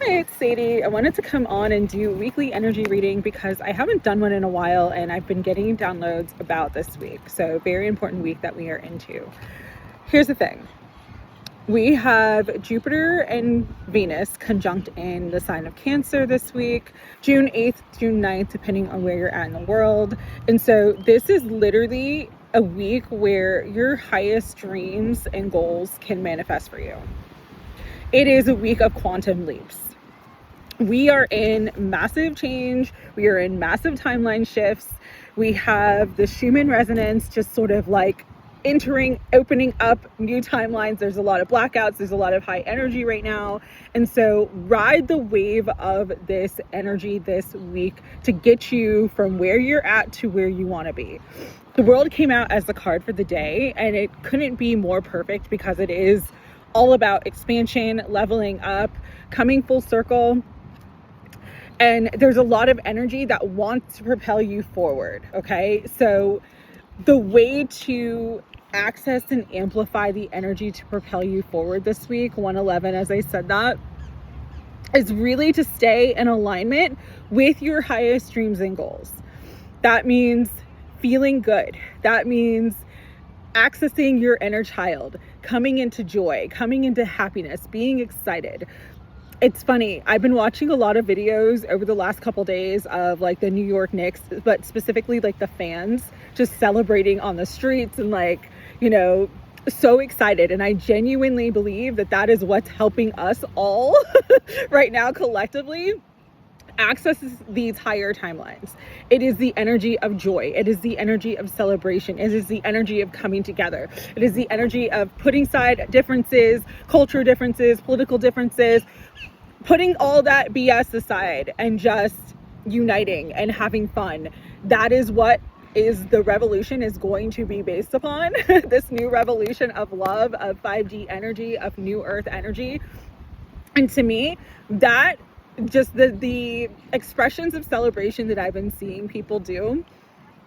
Hi, it's Sadie. I wanted to come on and do weekly energy reading because I haven't done one in a while and I've been getting downloads about this week. So very important week that we are into. Here's the thing. We have Jupiter and Venus conjunct in the sign of Cancer this week, June 8th, June 9th, depending on where you're at in the world. And so this is literally a week where your highest dreams and goals can manifest for you. It is a week of quantum leaps. We are in massive change. We are in massive timeline shifts. We have the Schumann resonance just sort of like opening up new timelines. There's a lot of blackouts. There's a lot of high energy right now. And so ride the wave of this energy this week to get you from where you're at to where you want to be. The world came out as the card for the day, and it couldn't be more perfect because it is all about expansion, leveling up, coming full circle. And there's a lot of energy that wants to propel you forward, okay? So the way to access and amplify the energy to propel you forward this week, 111, as I said that, is really to stay in alignment with your highest dreams and goals. That means feeling good. That means accessing your inner child, coming into joy, coming into happiness, being excited. It's funny, I've been watching a lot of videos over the last couple days of like the New York Knicks, but specifically like the fans just celebrating on the streets and like, you know, so excited. And I genuinely believe that that is what's helping us all right now collectively access these higher timelines. It is the energy of joy. It is the energy of celebration. It is the energy of coming together. It is the energy of putting aside differences, culture differences, political differences, putting all that BS aside and just uniting and having fun. That is what is the revolution is going to be based upon. This new revolution of love, of 5D energy, of new earth energy. And to me, that just the expressions of celebration that I've been seeing people do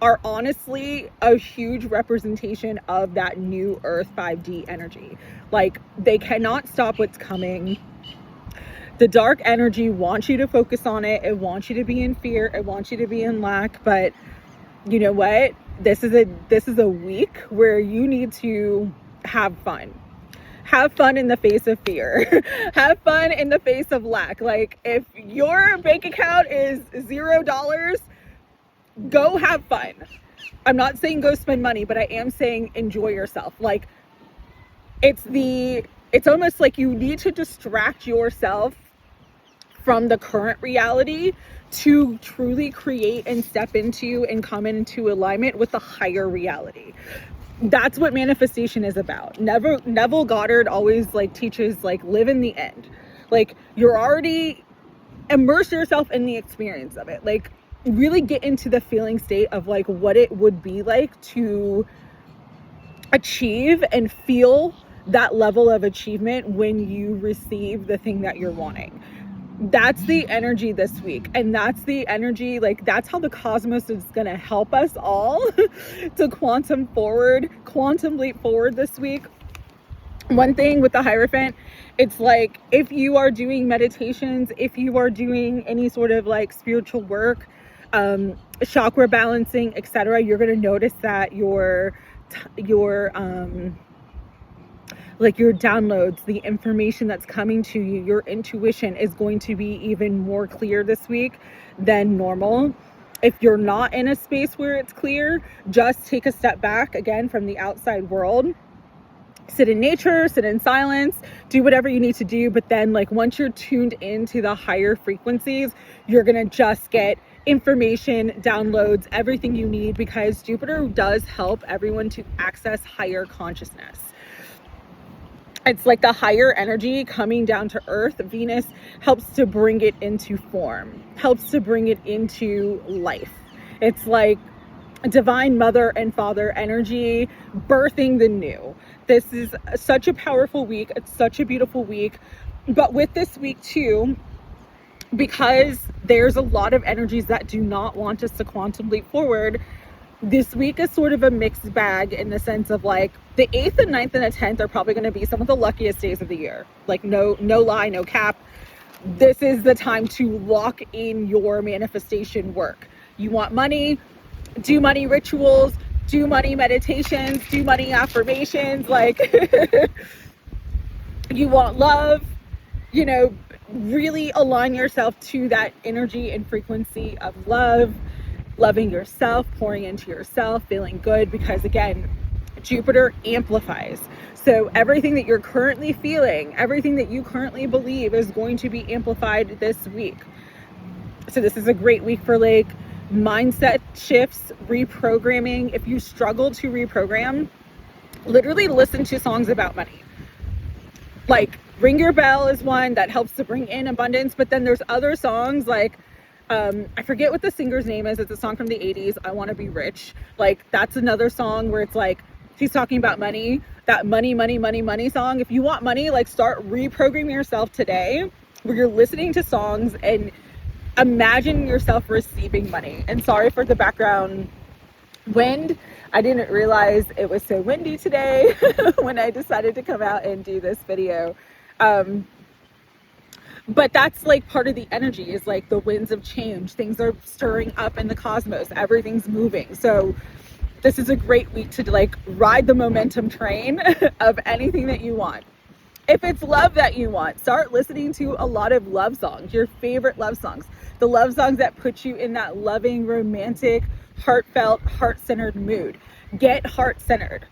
are honestly a huge representation of that new earth 5D energy. Like, they cannot stop what's coming. The dark energy wants you to focus on it. It wants you to be in fear. It wants you to be in lack. But you know what? This is a week where you need to have fun. Have fun in the face of fear. Have fun in the face of lack. Like, if your bank account is $0, go have fun. I'm not saying go spend money, but I am saying enjoy yourself. Like, it's almost like you need to distract yourself from the current reality to truly create and step into and come into alignment with the higher reality. That's what manifestation is about. Neville Goddard always like teaches like live in the end. Like, you're already immerse yourself in the experience of it. Like, really get into the feeling state of like what it would be like to achieve and feel that level of achievement when you receive the thing that you're wanting. That's the energy this week. And that's the energy, like, that's how the cosmos is going to help us all to quantum leap forward this week. One thing with the Hierophant, it's like, if you are doing meditations, if you are doing any sort of like spiritual work, chakra balancing, etc., you're going to notice that your downloads, the information that's coming to you, your intuition is going to be even more clear this week than normal. If you're not in a space where it's clear, just take a step back again from the outside world. Sit in nature, sit in silence, do whatever you need to do. But then, like, once you're tuned into the higher frequencies, you're going to just get information, downloads, everything you need, because Jupiter does help everyone to access higher consciousness. It's like the higher energy coming down to earth. Venus helps to bring it into form, helps to bring it into life. It's like divine mother and father energy birthing the new. This is such a powerful week. It's such a beautiful week. But with this week too, because there's a lot of energies that do not want us to quantum leap forward, this week is sort of a mixed bag in the sense of like the 8th and 9th and the 10th are probably going to be some of the luckiest days of the year. Like no lie, no cap. this is the time to lock in your manifestation work. You want money? Do money rituals, do money meditations, do money affirmations. Like, you want love, you know, really align yourself to that energy and frequency of love, loving yourself, pouring into yourself, feeling good, because again, Jupiter amplifies. So everything that you're currently feeling, everything that you currently believe is going to be amplified this week. So this is a great week for like mindset shifts, reprogramming. If you struggle to reprogram, literally listen to songs about money. Like Ring Your Bell is one that helps to bring in abundance, but then there's other songs like, I forget what the singer's name is. It's a song from the 80s. I Want to Be Rich. Like that's another song where it's like, he's talking about money, that money, money, money, money song. If you want money, like start reprogramming yourself today where you're listening to songs and imagine yourself receiving money. And sorry for the background wind. I didn't realize it was so windy today when I decided to come out and do this video. But that's like part of the energy is like the winds of change. Things are stirring up in the cosmos. Everything's moving. So this is a great week to like ride the momentum train of anything that you want. If it's love that you want, start listening to a lot of love songs, your favorite love songs, the love songs that put you in that loving, romantic, heartfelt, heart-centered mood. Get heart-centered.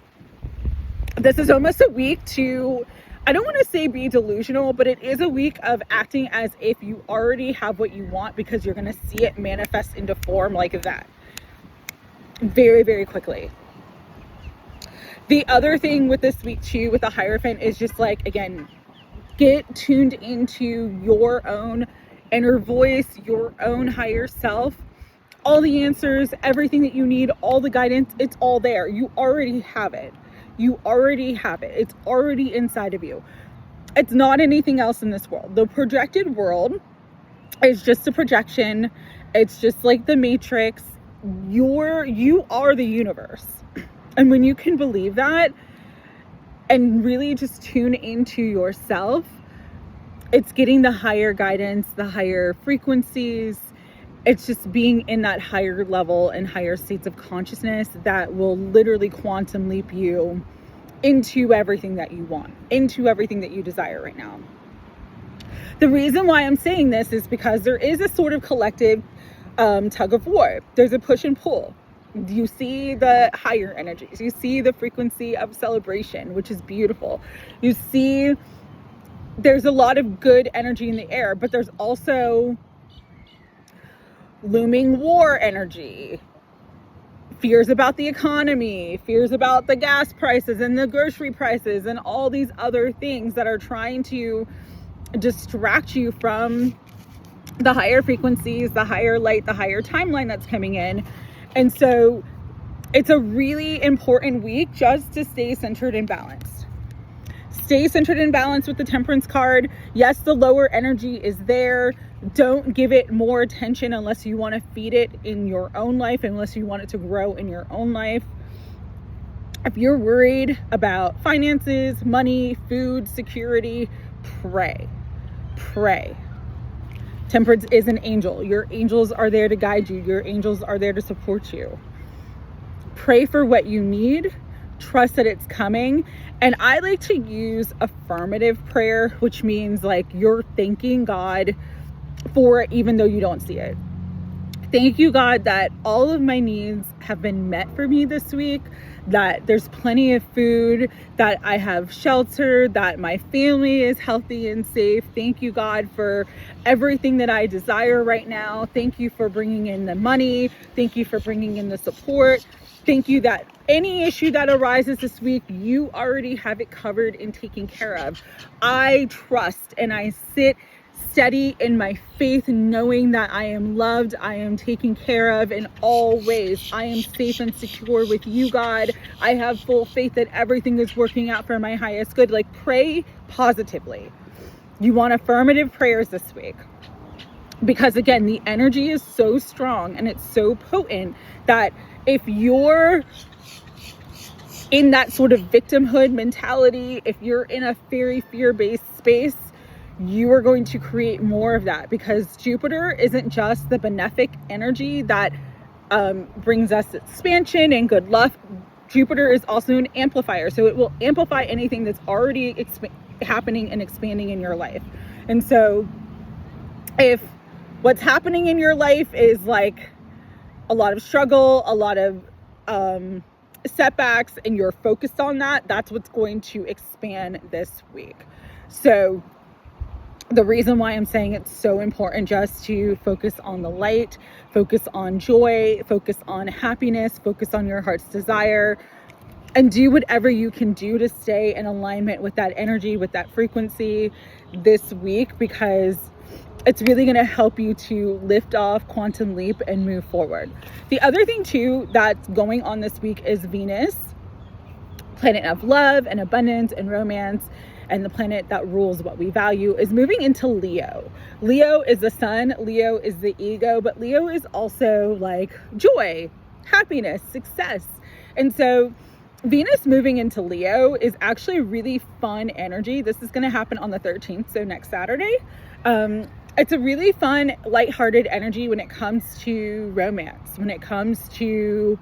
This is almost a week to, I don't want to say be delusional, but it is a week of acting as if you already have what you want because you're going to see it manifest into form like that. Very, very quickly. The other thing with this week too, with the Hierophant is just like, again, get tuned into your own inner voice, your own higher self. All the answers, everything that you need, all the guidance, it's all there. You already have it. You already have it. It's already inside of you. It's not anything else in this world. The projected world is just a projection. It's just like the Matrix. You are the universe. And when you can believe that and really just tune into yourself, it's getting the higher guidance, the higher frequencies. It's just being in that higher level and higher states of consciousness that will literally quantum leap you into everything that you want, into everything that you desire right now. The reason why I'm saying this is because there is a sort of collective tug of war. There's a push and pull. You see the higher energies. You see the frequency of celebration, which is beautiful. You see there's a lot of good energy in the air, but there's also looming war energy, fears about the economy, fears about the gas prices and the grocery prices and all these other things that are trying to distract you from the higher frequencies, the higher light, the higher timeline that's coming in. And so it's a really important week just to stay centered and balanced. Stay centered and balanced with the Temperance card. Yes, the lower energy is there. Don't give it more attention unless you want to feed it in your own life, unless you want it to grow in your own life. If you're worried about finances, money, food, security, pray. Pray. Temperance is an angel. Your angels are there to guide you. Your angels are there to support you. Pray for what you need. Trust that it's coming. And I like to use affirmative prayer, which means like you're thanking God for it even though you don't see it. Thank you, God, that all of my needs have been met for me this week, that there's plenty of food, that I have shelter, that my family is healthy and safe. Thank you, God, for everything that I desire right now. Thank you for bringing in the money. Thank you for bringing in the support. Thank you that any issue that arises this week, you already have it covered and taken care of. I trust and I sit steady in my faith, knowing that I am loved, I am taken care of in all ways. I am safe and secure with you, God. I have full faith that everything is working out for my highest good. Like, pray positively. You want affirmative prayers this week. Because again, the energy is so strong and it's so potent that if you're in that sort of victimhood mentality, if you're in a very fear-based space, you are going to create more of that, because Jupiter isn't just the benefic energy that brings us expansion and good luck. Jupiter is also an amplifier, so it will amplify anything that's already happening and expanding in your life. And so if what's happening in your life is like a lot of struggle, a lot of setbacks, and you're focused on that, that's what's going to expand this week. So the reason why I'm saying it's so important just to focus on the light, focus on joy, focus on happiness, focus on your heart's desire, and do whatever you can do to stay in alignment with that energy, with that frequency this week, because it's really going to help you to lift off, quantum leap, and move forward. The other thing too that's going on this week is Venus, planet of love and abundance and romance, and the planet that rules what we value, is moving into Leo. Leo is the sun, Leo is the ego, but Leo is also like joy, happiness, success. And so Venus moving into Leo is actually really fun energy. This is going to happen on the 13th, so next Saturday. It's a really fun, lighthearted energy when it comes to romance, when it comes to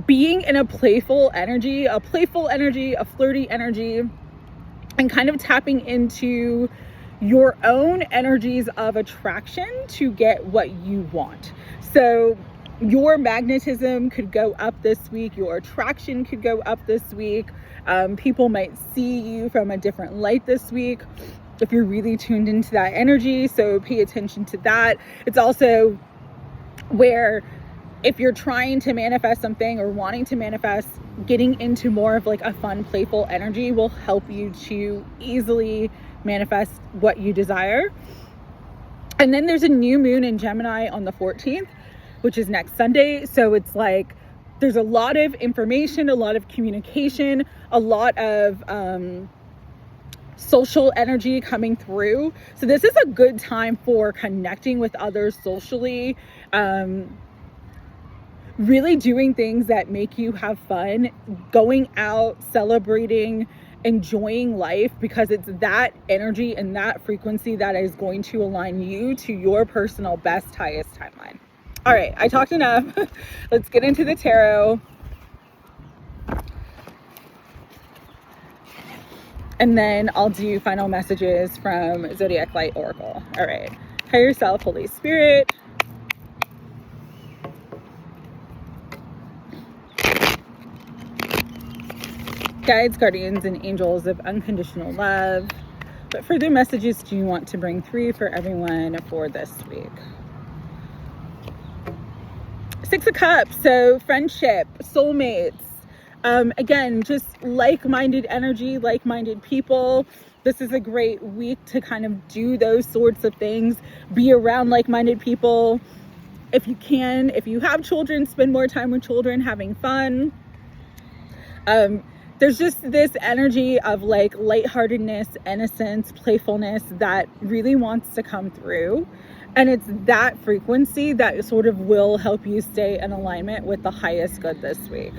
being in a playful energy, a flirty energy, and kind of tapping into your own energies of attraction to get what you want. So your magnetism could go up this week. Your attraction could go up this week. People might see you from a different light this week if you're really tuned into that energy. So pay attention to that. It's also where if you're trying to manifest something or wanting to manifest, getting into more of like a fun, playful energy will help you to easily manifest what you desire. And then there's a new moon in Gemini on the 14th, which is next Sunday. So it's like there's a lot of information, a lot of communication, a lot of social energy coming through. So this is a good time for connecting with others socially, really doing things that make you have fun, going out, celebrating, enjoying life, because it's that energy and that frequency that is going to align you to your personal best, highest timeline. All right, I talked enough. Let's get into the tarot. And then I'll do final messages from Zodiac Light Oracle. All right. Higher self, Holy Spirit. Guides, guardians, and angels of unconditional love. What further messages do you want to bring through for everyone for this week? Six of Cups. So friendship, soulmates. Again, just like-minded energy, like-minded people. This is a great week to kind of do those sorts of things. Be around like-minded people. If you can, if you have children, spend more time with children, having fun. There's just this energy of like lightheartedness, innocence, playfulness that really wants to come through. And it's that frequency that sort of will help you stay in alignment with the highest good this week.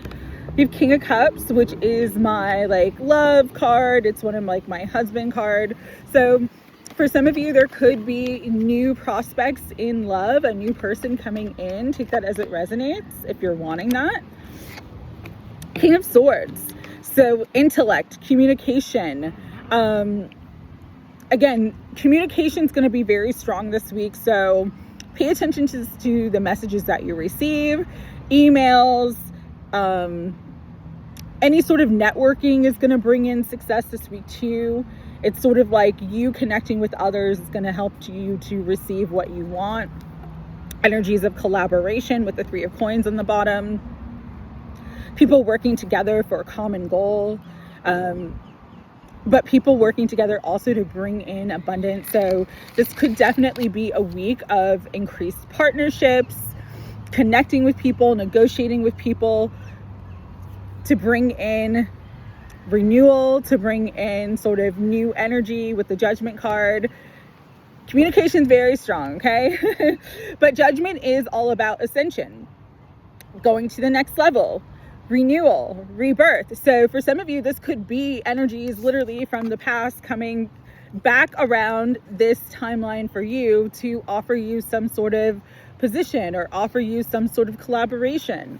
We have King of Cups, which is my like love card. It's one of like my husband card. So for some of you, there could be new prospects in love, a new person coming in. Take that as it resonates if you're wanting that. King of Swords. So intellect, communication. Again, communication is going to be very strong this week. So pay attention to the messages that you receive, emails, any sort of networking is going to bring in success this week too. It's sort of like you connecting with others is going to help you to receive what you want. Energies of collaboration with the Three of Coins on the bottom. People working together for a common goal. But people working together also to bring in abundance. So this could definitely be a week of increased partnerships, connecting with people, negotiating with people, to bring in renewal, to bring in sort of new energy with the Judgment card. Communication is very strong, okay? But Judgment is all about ascension, going to the next level, renewal, rebirth. So for some of you, this could be energies literally from the past coming back around this timeline for you to offer you some sort of position or offer you some sort of collaboration.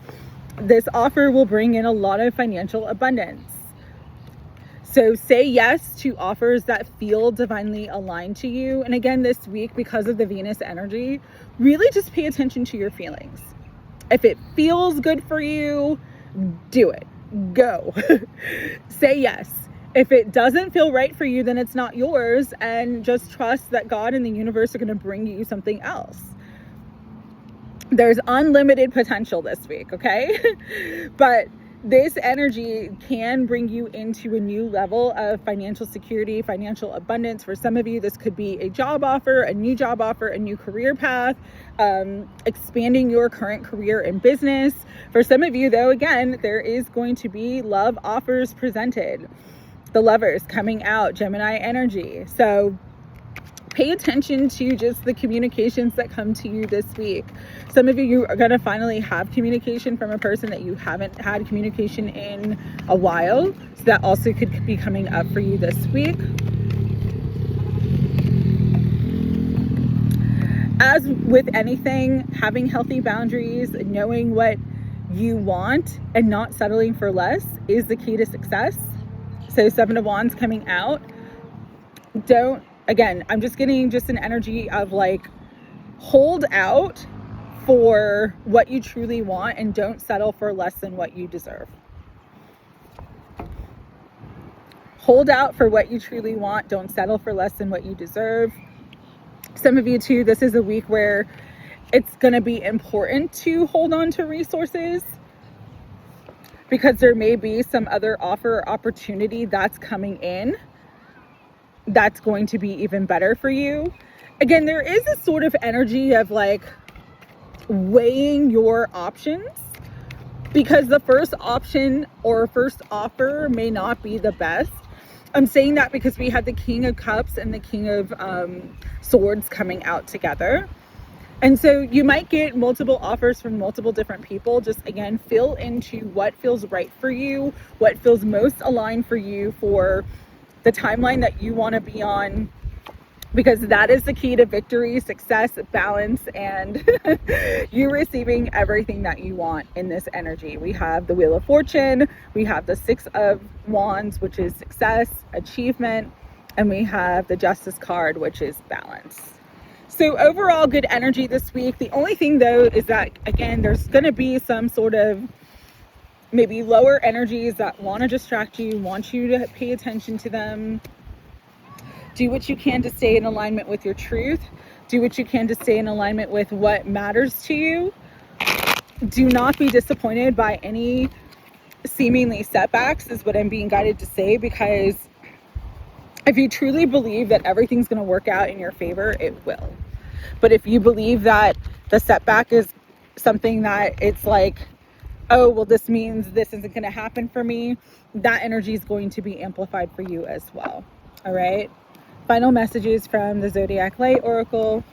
This offer will bring in a lot of financial abundance. So say yes to offers that feel divinely aligned to you. And again, this week, because of the Venus energy, really just pay attention to your feelings. If it feels good for you, do it. Go. Say yes. If it doesn't feel right for you, then it's not yours, and just trust that God and the universe are going to bring you something else. There's unlimited potential this week, okay? But this energy can bring you into a new level of financial security, financial abundance. For some of you, this could be a job offer, a new job offer, a new career path, expanding your current career and business. For some of you, though, again, there is going to be love offers presented. The Lovers coming out, Gemini energy. So pay attention to just the communications that come to you this week. Some of you are going to finally have communication from a person that you haven't had communication in a while. So that also could be coming up for you this week. As with anything, having healthy boundaries, knowing what you want and not settling for less is the key to success. So 7 of Wands coming out. Again, I'm just getting just an energy of like, hold out for what you truly want and don't settle for less than what you deserve. Hold out for what you truly want. Don't settle for less than what you deserve. Some of you too, this is a week where it's going to be important to hold on to resources, because there may be some other offer or opportunity that's coming in that's going to be even better for you. Again, there is a sort of energy of like weighing your options, because the first option or first offer may not be the best. I'm saying that because we had the King of Cups and the King of Swords coming out together. And so you might get multiple offers from multiple different people. Just again, feel into what feels right for you, what feels most aligned for you for the timeline that you want to be on, because that is the key to victory, success, balance, and you receiving everything that you want in this energy. We have the Wheel of Fortune, we have the 6 of Wands, which is success, achievement, and we have the Justice card, which is balance. So overall, good energy this week. The only thing though is that, again, there's going to be some sort of maybe lower energies that want to distract you, want you to pay attention to them. Do what you can to stay in alignment with your truth. Do what you can to stay in alignment with what matters to you. Do not be disappointed by any seemingly setbacks, is what I'm being guided to say, because if you truly believe that everything's going to work out in your favor, it will. But if you believe that the setback is something that it's like, oh, well, this means this isn't going to happen for me, that energy is going to be amplified for you as well. All right. Final messages from the Zodiac Light Oracle.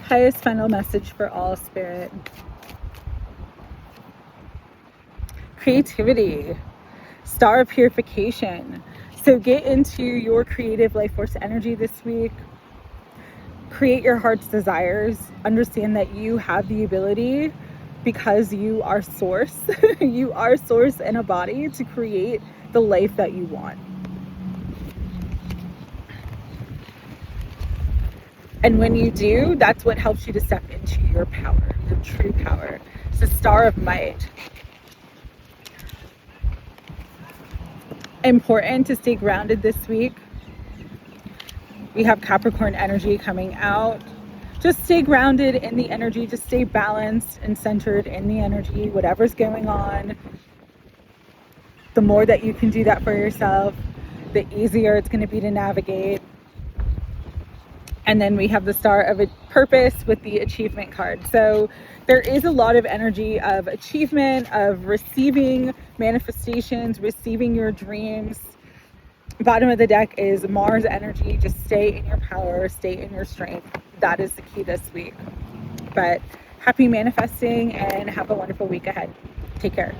Highest final message for all, Spirit. Creativity, Star of Purification. So get into your creative life force energy this week. Create your heart's desires. Understand that you have the ability, because you are source. You are source in a body, to create the life that you want. And when you do, that's what helps you to step into your power, your true power. It's the Star of Might. Important to stay grounded this week. We have Capricorn energy coming out. Just stay grounded in the energy. Just stay balanced and centered in the energy, whatever's going on. The more that you can do that for yourself, the easier it's going to be to navigate. And then we have the Star of Purpose with the Achievement card. So there is a lot of energy of achievement, of receiving manifestations, receiving your dreams. Bottom of the deck is Mars energy. Just stay in your power, stay in your strength. That is the key this week. But happy manifesting and have a wonderful week ahead. Take care.